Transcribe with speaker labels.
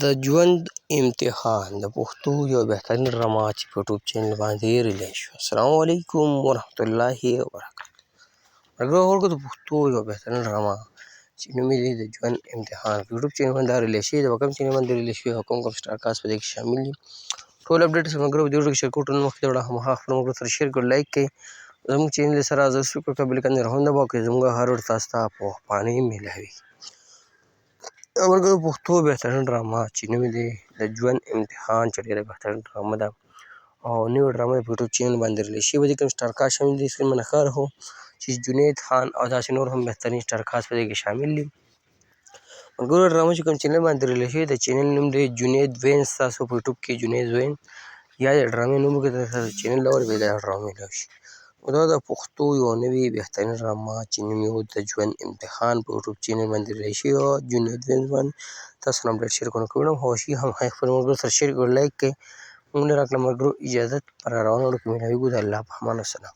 Speaker 1: د ژوند امتحان د پښتو یو بهترین ډرامه چې په یوټیوب چینل باندې ریلیز شوه. السلام علیکم ورحمت الله وبرکاته. ملګرو خلکو، د پښتو یو بهترین ډرامه چې نوم یې دی د ژوند امتحان په یوټیوب چینل باندې ریلیز شوې ده. په کوم چینل باندې ریلیز شوې او کوم سټار کاسټ په دې کې شامل دي، ټول اپډیټ ملګرو په دې ویډیو کې شیر کوو. ټول مخکې د وړاندې خامخا خپلو ملګرو سره شیر کړئ، لایک کړئ، زموږ چینل سره سبسکرایب کړئ، بل ایکن هم دباؤ کړئ. زموږ هر ویډیو تاسو ته په وخت میلاوي. ملګرو پښتو بهترین ډرامه چې نوم یې دی د ژوند امتحان چې ډېره بهترین ډرامه ده او نوې ډرامه په یوټیوب چینل باندې ریلیز شوې ده. کوم سټار کاسټ شامل دي اسکرین باندې ښکاره هو چې جنید خان او داسې نور هم بهترین سټار کاسټ په دې کې شامل دي. ملګرو ډرامه چې کوم چینل باندې ریلیز شوې د چینل نوم دی جنید وینز. تاسو په یوټیوب کې جنید وینز یا د ډرامې نوم وکړئ، تاسو چینل ته ورغئ دا ډرامه میلاوي شي. دا د پښتو یوه نوې بهترین ډرامه چې نوم یې د ژوند امتحان په یوټیوب چینل باندې ریلیز شوې وه جنید وینز باندې. تاسو سره اپډیټ شیر کوم کوم خوښي هم خپل ملګرو سره شیر کړئ، لایک کړئ. موږ نه راکړه ملګرو اجازت پر روانو وړو کې میلاویږو. د الله په امان. السلام.